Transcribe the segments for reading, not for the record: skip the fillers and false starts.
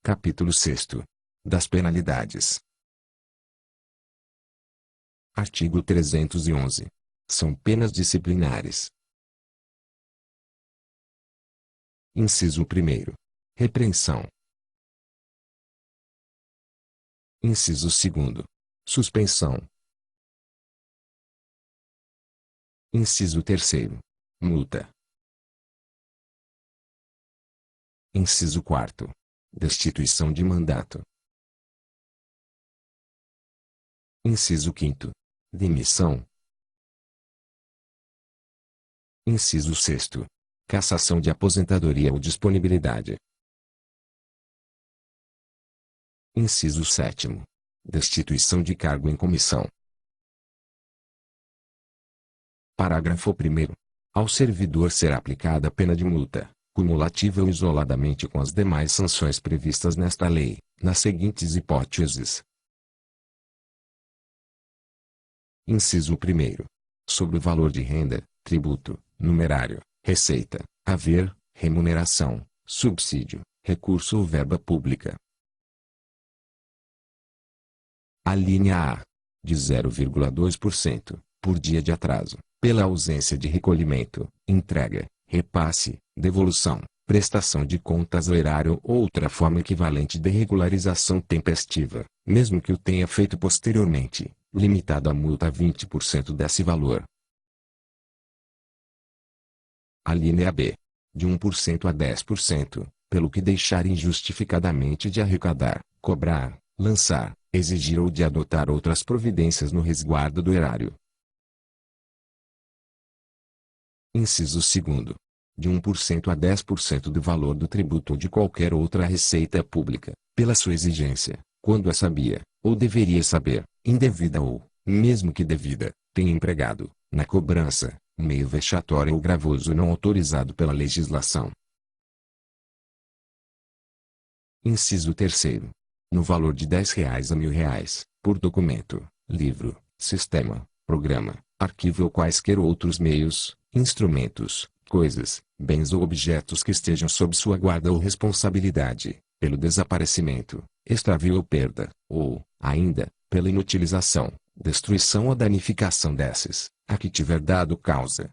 Capítulo 6º. Das penalidades. Artigo 311. São penas disciplinares. Inciso 1º. Repreensão. Inciso 2º. Suspensão. Inciso 3º. Multa. Inciso 4º. Destituição de mandato. Inciso 5º. Demissão. Inciso 6º. Cassação de aposentadoria ou disponibilidade. Inciso 7º. Destituição de cargo em comissão. Parágrafo 1º. Ao servidor será aplicada a pena de multa, cumulativa ou isoladamente com as demais sanções previstas nesta lei, nas seguintes hipóteses. Inciso 1º. Sobre o valor de renda, tributo, numerário, receita, haver, remuneração, subsídio, recurso ou verba pública. A linha A. De 0,2%, por dia de atraso, pela ausência de recolhimento, entrega, repasse, devolução, prestação de contas ao erário ou outra forma equivalente de regularização tempestiva, mesmo que o tenha feito posteriormente, limitado a multa a 20% desse valor. A linha B. De 1% a 10%, pelo que deixar injustificadamente de arrecadar, cobrar, lançar, exigir ou de adotar outras providências no resguardo do erário. Inciso 2º. De 1% a 10% do valor do tributo ou de qualquer outra receita pública, pela sua exigência, quando a sabia, ou deveria saber, indevida ou, mesmo que devida, tenha empregado, na cobrança, meio vexatório ou gravoso não autorizado pela legislação. Inciso 3º. No valor de R$ 10 a R$ 1.000, por documento, livro, sistema, programa, arquivo ou quaisquer outros meios, instrumentos, coisas, bens ou objetos que estejam sob sua guarda ou responsabilidade, pelo desaparecimento, extravio ou perda, ou, ainda, pela inutilização, destruição ou danificação desses, a que tiver dado causa.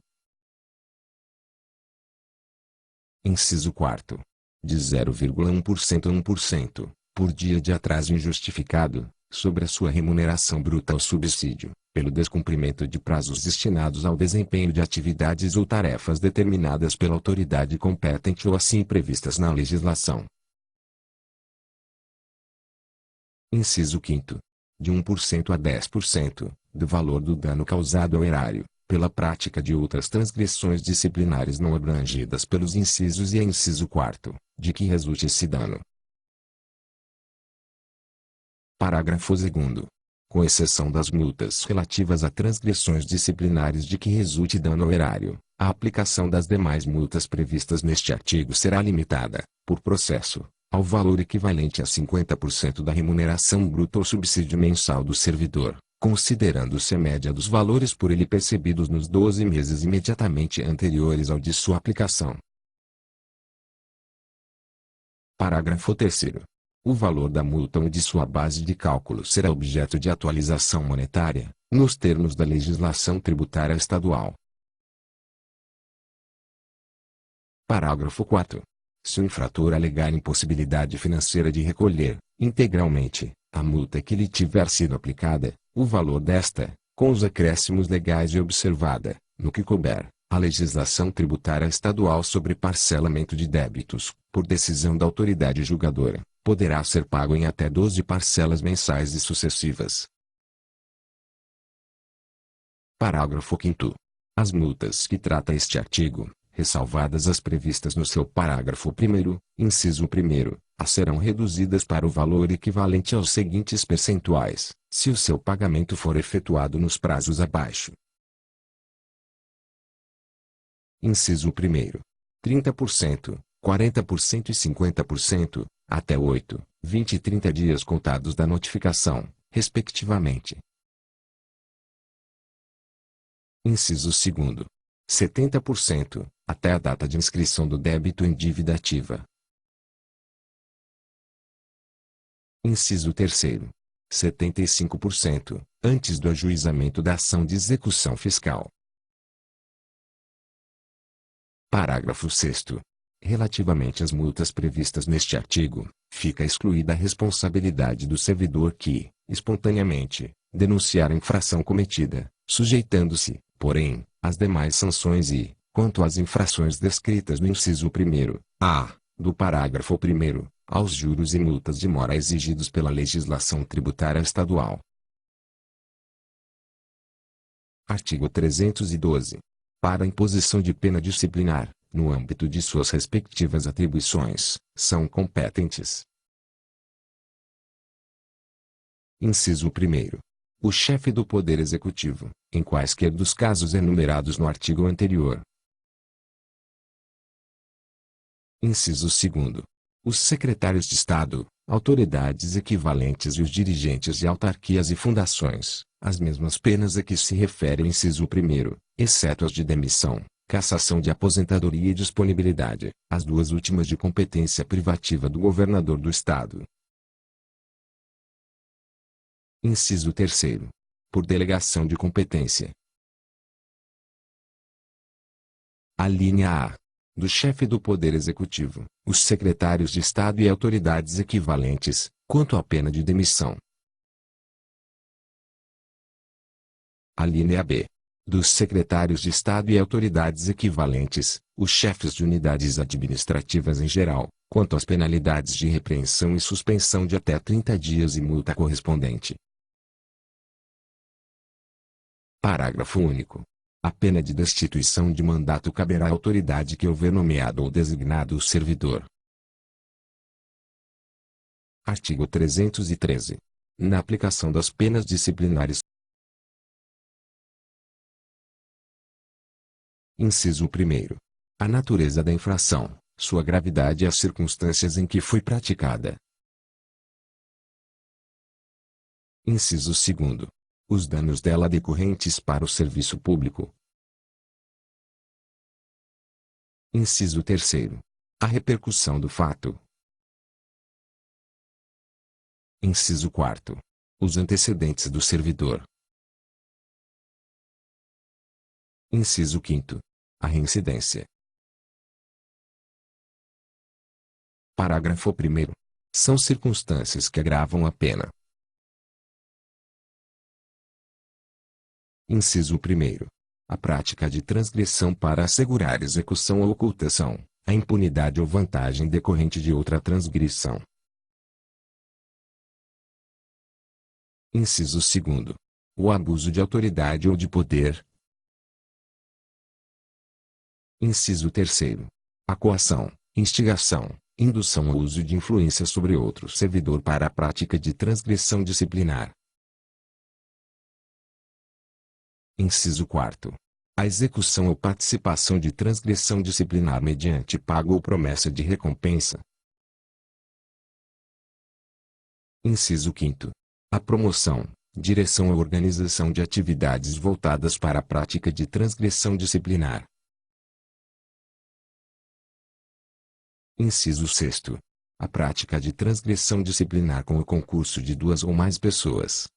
Inciso 4º. De 0,1% a 1%, por dia de atraso injustificado, sobre a sua remuneração bruta ou subsídio, pelo descumprimento de prazos destinados ao desempenho de atividades ou tarefas determinadas pela autoridade competente ou assim previstas na legislação. Inciso 5º. De 1% a 10%, do valor do dano causado ao erário, pela prática de outras transgressões disciplinares não abrangidas pelos incisos e inciso 4º, de que resulte esse dano. Parágrafo 2º. Com exceção das multas relativas a transgressões disciplinares de que resulte dano ao erário, a aplicação das demais multas previstas neste artigo será limitada, por processo, ao valor equivalente a 50% da remuneração bruta ou subsídio mensal do servidor, considerando-se a média dos valores por ele percebidos nos 12 meses imediatamente anteriores ao de sua aplicação. Parágrafo 3º. O valor da multa ou de sua base de cálculo será objeto de atualização monetária, nos termos da legislação tributária estadual. Parágrafo 4º. Se o infrator alegar impossibilidade financeira de recolher, integralmente, a multa que lhe tiver sido aplicada, o valor desta, com os acréscimos legais e observada, no que couber, a legislação tributária estadual sobre parcelamento de débitos, por decisão da autoridade julgadora, poderá ser pago em até 12 parcelas mensais e sucessivas. Parágrafo 5º. As multas que trata este artigo, ressalvadas as previstas no seu parágrafo 1º, inciso 1º, serão reduzidas para o valor equivalente aos seguintes percentuais, se o seu pagamento for efetuado nos prazos abaixo. Inciso 1º. 30%, 40% e 50%, até 8, 20 e 30 dias contados da notificação, respectivamente. Inciso 2º. 70%, até a data de inscrição do débito em dívida ativa. Inciso terceiro. 75%, antes do ajuizamento da ação de execução fiscal. Parágrafo 6º. Relativamente às multas previstas neste artigo, fica excluída a responsabilidade do servidor que, espontaneamente, denunciar a infração cometida, sujeitando-se, porém, às demais sanções e, quanto às infrações descritas no inciso 1º-a, do parágrafo 1º, aos juros e multas de mora exigidos pela legislação tributária estadual. Artigo 312. Para a imposição de pena disciplinar, no âmbito de suas respectivas atribuições, são competentes. Inciso 1º. O chefe do Poder Executivo, em quaisquer dos casos enumerados no artigo anterior. Inciso 2º. Os secretários de Estado, autoridades equivalentes e os dirigentes de autarquias e fundações, as mesmas penas a que se refere o inciso 1º, exceto as de demissão, cassação de aposentadoria e disponibilidade, as duas últimas de competência privativa do governador do Estado. Inciso 3º. Por delegação de competência. Alínea A. Do chefe do Poder Executivo, os secretários de Estado e autoridades equivalentes, quanto à pena de demissão. Alínea B. Dos secretários de Estado e autoridades equivalentes, os chefes de unidades administrativas em geral, quanto às penalidades de repreensão e suspensão de até 30 dias e multa correspondente. Parágrafo único. A pena de destituição de mandato caberá à autoridade que houver nomeado ou designado o servidor. Artigo 313. Na aplicação das penas disciplinares. Inciso 1º. A natureza da infração, sua gravidade e as circunstâncias em que foi praticada. Inciso 2º. Os danos dela decorrentes para o serviço público. Inciso 3º. A repercussão do fato. Inciso 4º. Os antecedentes do servidor. Inciso 5º. A reincidência. Parágrafo 1º. São circunstâncias que agravam a pena. Inciso 1º. A prática de transgressão para assegurar execução ou ocultação, a impunidade ou vantagem decorrente de outra transgressão. Inciso 2º. O abuso de autoridade ou de poder. Inciso 3º. A coação, instigação, indução ao uso de influência sobre outro servidor para a prática de transgressão disciplinar. Inciso 4º. A execução ou participação de transgressão disciplinar mediante pago ou promessa de recompensa. Inciso 5º. A promoção, direção ou organização de atividades voltadas para a prática de transgressão disciplinar. Inciso 6º. A prática de transgressão disciplinar com o concurso de duas ou mais pessoas.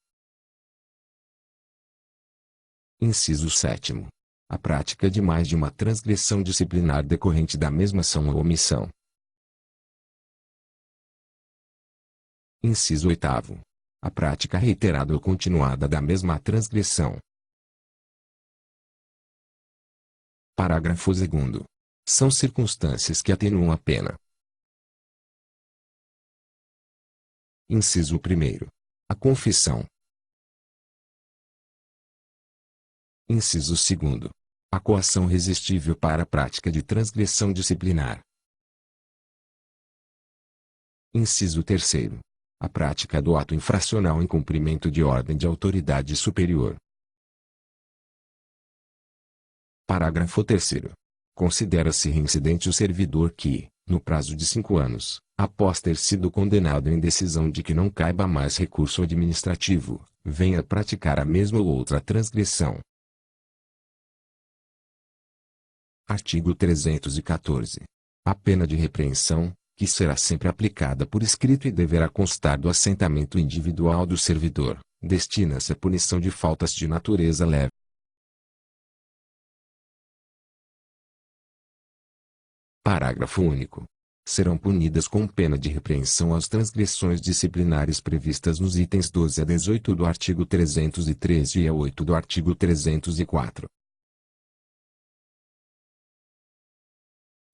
Inciso 7º. A prática de mais de uma transgressão disciplinar decorrente da mesma ação ou omissão. Inciso 8º. A prática reiterada ou continuada da mesma transgressão. Parágrafo 2º. São circunstâncias que atenuam a pena. Inciso 1º. A confissão. Inciso 2º. A coação resistível para a prática de transgressão disciplinar. Inciso 3º. A prática do ato infracional em cumprimento de ordem de autoridade superior. Parágrafo 3º. Considera-se reincidente o servidor que, no prazo de 5 anos, após ter sido condenado em decisão de que não caiba mais recurso administrativo, venha a praticar a mesma ou outra transgressão. Artigo 314. A pena de repreensão, que será sempre aplicada por escrito e deverá constar do assentamento individual do servidor, destina-se à punição de faltas de natureza leve. Parágrafo único. Serão punidas com pena de repreensão as transgressões disciplinares previstas nos itens 12 a 18 do artigo 313 e a 8 do artigo 304.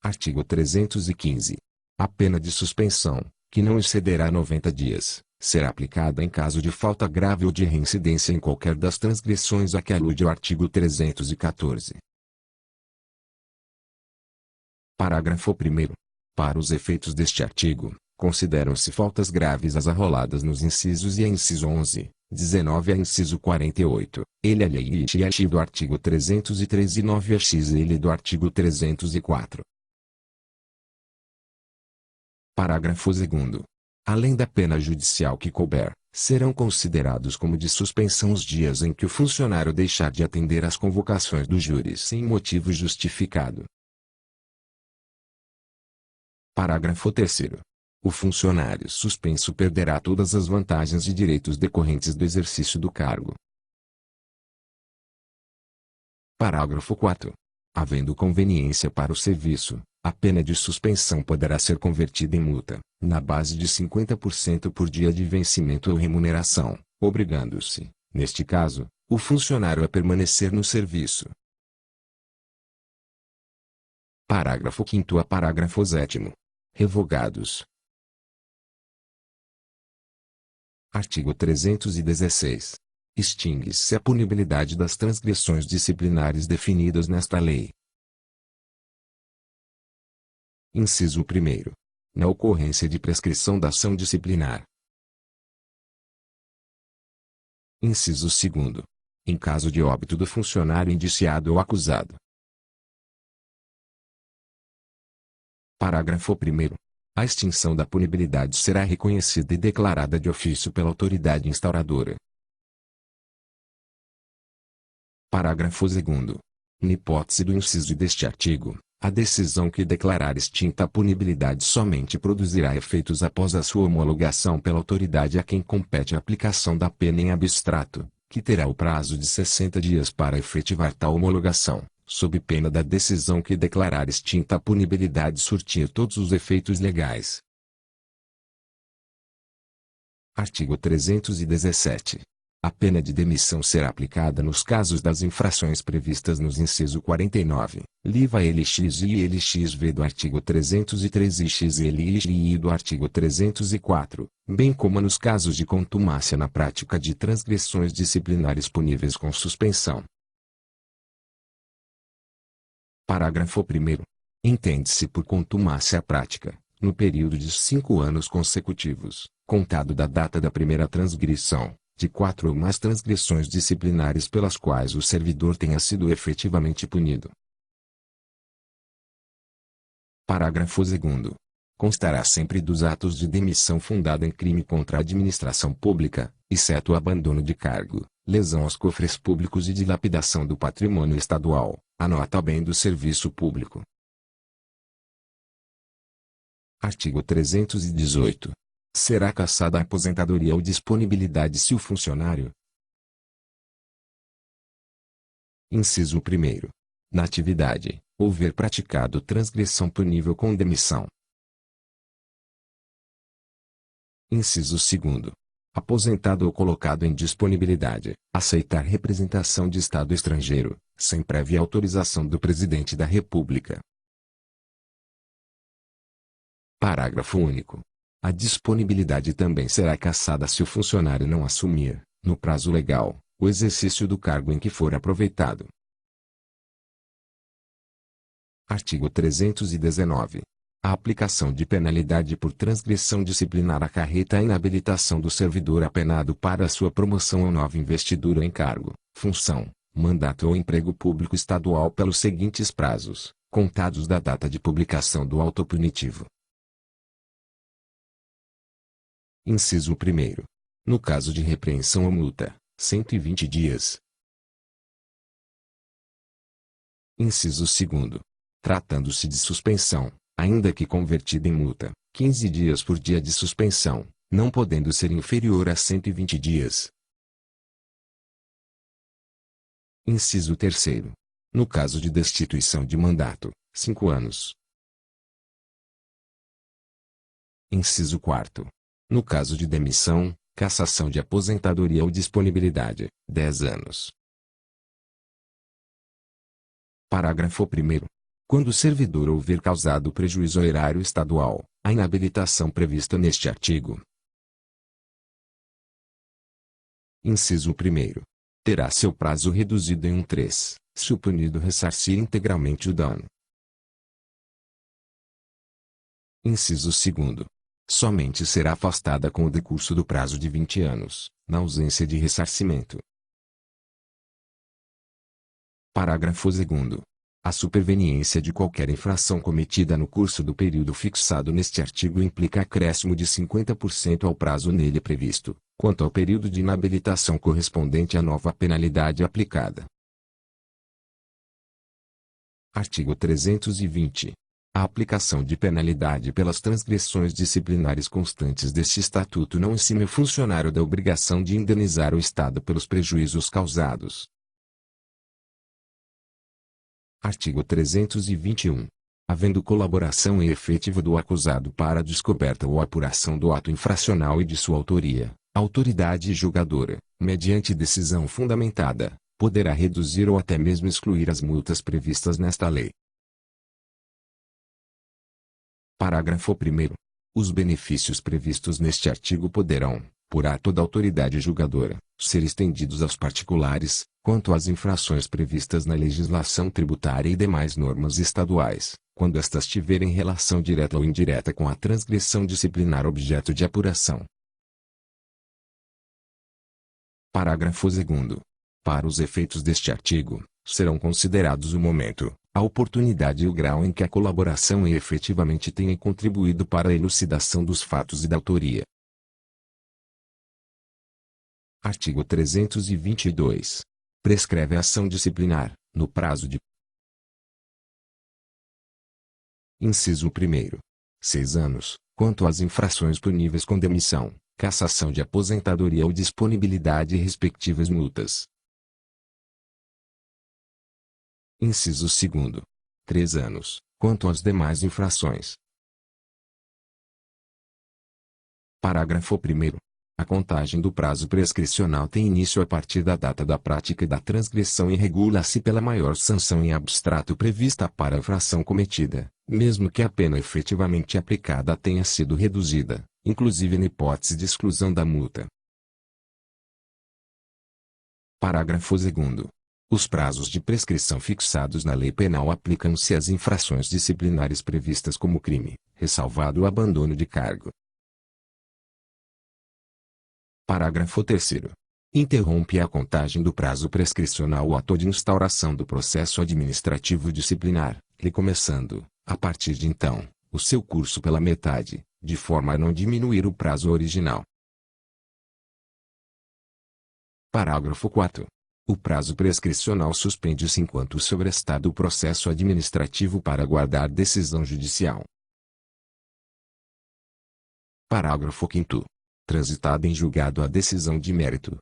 Artigo 315. A pena de suspensão, que não excederá 90 dias, será aplicada em caso de falta grave ou de reincidência em qualquer das transgressões a que alude o artigo 314. Parágrafo 1º. Para os efeitos deste artigo, consideram-se faltas graves as arroladas nos incisos e a inciso 11, 19 a inciso 48, ele a lei e do artigo 313 e 9 a x ele do artigo 304. Parágrafo 2º. Além da pena judicial que couber, serão considerados como de suspensão os dias em que o funcionário deixar de atender às convocações do júri sem motivo justificado. Parágrafo 3º. O funcionário suspenso perderá todas as vantagens e direitos decorrentes do exercício do cargo. Parágrafo 4º. Havendo conveniência para o serviço, a pena de suspensão poderá ser convertida em multa, na base de 50% por dia de vencimento ou remuneração, obrigando-se, neste caso, o funcionário a permanecer no serviço. Parágrafo 5º a parágrafo 7º. Revogados. Artigo 316. Extingue-se a punibilidade das transgressões disciplinares definidas nesta lei. Inciso 1º. Na ocorrência de prescrição da ação disciplinar. Inciso 2º. Em caso de óbito do funcionário indiciado ou acusado. Parágrafo 1º. A extinção da punibilidade será reconhecida e declarada de ofício pela autoridade instauradora. Parágrafo 2º. Na hipótese do inciso deste artigo, a decisão que declarar extinta a punibilidade somente produzirá efeitos após a sua homologação pela autoridade a quem compete a aplicação da pena em abstrato, que terá o prazo de 60 dias para efetivar tal homologação, sob pena da decisão que declarar extinta a punibilidade surtir todos os efeitos legais. Artigo 317. A pena de demissão será aplicada nos casos das infrações previstas nos inciso 49, liva LX e LXV do artigo 313 e XLI do artigo 304, bem como nos casos de contumácia na prática de transgressões disciplinares puníveis com suspensão. Parágrafo 1º. Entende-se por contumácia a prática, no período de 5 anos consecutivos, contado da data da primeira transgressão, de 4 ou mais transgressões disciplinares pelas quais o servidor tenha sido efetivamente punido. Parágrafo 2º. Constará sempre dos atos de demissão fundada em crime contra a administração pública, exceto o abandono de cargo, lesão aos cofres públicos e dilapidação do patrimônio estadual, a nota bem do serviço público. Artigo 318. Será cassada a aposentadoria ou disponibilidade se o funcionário. Inciso 1º. Na atividade, houver praticado transgressão punível com demissão. Inciso 2º. Aposentado ou colocado em disponibilidade, aceitar representação de Estado estrangeiro, sem prévia autorização do Presidente da República. Parágrafo único. A disponibilidade também será cassada se o funcionário não assumir, no prazo legal, o exercício do cargo em que for aproveitado. Artigo 319. A aplicação de penalidade por transgressão disciplinar acarreta a inabilitação do servidor apenado para sua promoção ou nova investidura em cargo, função, mandato ou emprego público estadual pelos seguintes prazos, contados da data de publicação do auto punitivo. Inciso 1º. No caso de repreensão ou multa, 120 dias. Inciso 2º. Tratando-se de suspensão, ainda que convertida em multa, 15 dias por dia de suspensão, não podendo ser inferior a 120 dias. Inciso 3º. No caso de destituição de mandato, 5 anos. Inciso 4º. No caso de demissão, cassação de aposentadoria ou disponibilidade, 10 anos. Parágrafo 1º. Quando o servidor houver causado prejuízo ao erário estadual, a inabilitação prevista neste artigo. Inciso 1º. Terá seu prazo reduzido em 1/3, se o punido ressarcir integralmente o dano. Inciso 2º. Somente será afastada com o decurso do prazo de 20 anos, na ausência de ressarcimento. Parágrafo 2º. A superveniência de qualquer infração cometida no curso do período fixado neste artigo implica acréscimo de 50% ao prazo nele previsto, quanto ao período de inabilitação correspondente à nova penalidade aplicada. Artigo 320. A aplicação de penalidade pelas transgressões disciplinares constantes deste Estatuto não exime o funcionário da obrigação de indenizar o Estado pelos prejuízos causados. Artigo 321. Havendo colaboração efetiva do acusado para a descoberta ou apuração do ato infracional e de sua autoria, a autoridade julgadora, mediante decisão fundamentada, poderá reduzir ou até mesmo excluir as multas previstas nesta lei. Parágrafo 1º. Os benefícios previstos neste artigo poderão, por ato da autoridade julgadora, ser estendidos aos particulares, quanto às infrações previstas na legislação tributária e demais normas estaduais, quando estas tiverem relação direta ou indireta com a transgressão disciplinar objeto de apuração. Parágrafo 2º. Para os efeitos deste artigo, serão considerados o momento, a oportunidade e o grau em que a colaboração efetivamente tenha contribuído para a elucidação dos fatos e da autoria. Artigo 322. Prescreve a ação disciplinar, no prazo de. Inciso 1º. 6 anos, quanto às infrações puníveis com demissão, cassação de aposentadoria ou disponibilidade e respectivas multas. Inciso 2º. 3 anos, quanto às demais infrações. Parágrafo 1º. A contagem do prazo prescricional tem início a partir da data da prática da transgressão e regula-se pela maior sanção em abstrato prevista para a infração cometida, mesmo que a pena efetivamente aplicada tenha sido reduzida, inclusive na hipótese de exclusão da multa. Parágrafo 2º. Os prazos de prescrição fixados na lei penal aplicam-se às infrações disciplinares previstas como crime, ressalvado o abandono de cargo. Parágrafo 3º. Interrompe a contagem do prazo prescricional o ato de instauração do processo administrativo disciplinar, recomeçando, a partir de então, o seu curso pela metade, de forma a não diminuir o prazo original. Parágrafo 4º. O prazo prescricional suspende-se enquanto sobrestado o processo administrativo para aguardar decisão judicial. Parágrafo 5º. Transitada em julgado a decisão de mérito.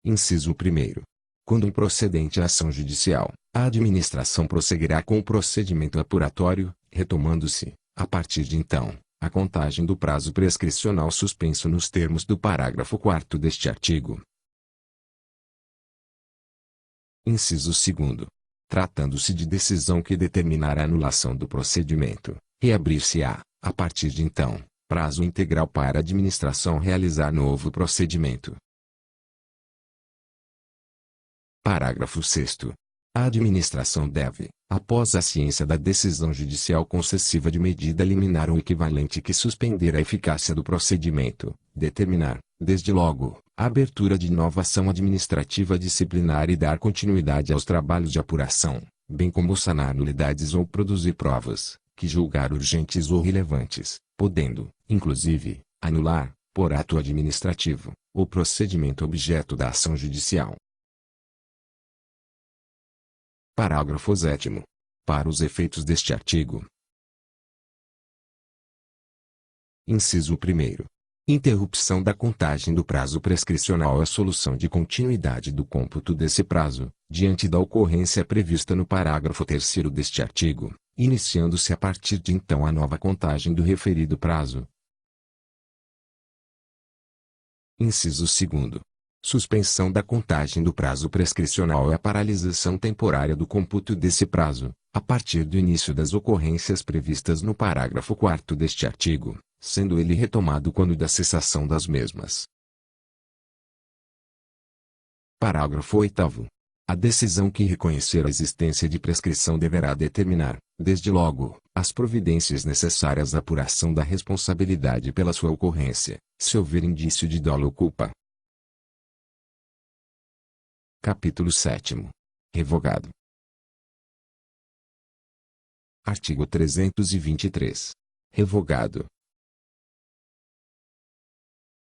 Inciso 1º. Quando improcedente a ação judicial, a administração prosseguirá com o procedimento apuratório, retomando-se, a partir de então, a contagem do prazo prescricional suspenso nos termos do parágrafo 4º deste artigo. Inciso 2º. Tratando-se de decisão que determinar a anulação do procedimento, reabrir-se-á, a partir de então, prazo integral para a administração realizar novo procedimento. Parágrafo 6º. A administração deve, após a ciência da decisão judicial concessiva de medida liminar ou equivalente que suspender a eficácia do procedimento, determinar, desde logo, a abertura de nova ação administrativa disciplinar e dar continuidade aos trabalhos de apuração, bem como sanar nulidades ou produzir provas, que julgar urgentes ou relevantes, podendo, inclusive, anular, por ato administrativo, o procedimento objeto da ação judicial. Parágrafo 7º. Para os efeitos deste artigo, Inciso 1º. Interrupção da contagem do prazo prescricional é a solução de continuidade do cômputo desse prazo, diante da ocorrência prevista no parágrafo 3º deste artigo, iniciando-se a partir de então a nova contagem do referido prazo. Inciso 2º. Suspensão da contagem do prazo prescricional é a paralisação temporária do cômputo desse prazo, a partir do início das ocorrências previstas no parágrafo 4º deste artigo, sendo ele retomado quando da cessação das mesmas. Parágrafo 8º. A decisão que reconhecer a existência de prescrição deverá determinar, desde logo, as providências necessárias à apuração da responsabilidade pela sua ocorrência, se houver indício de dolo ou culpa. Capítulo 7º. Revogado. Artigo 323. Revogado,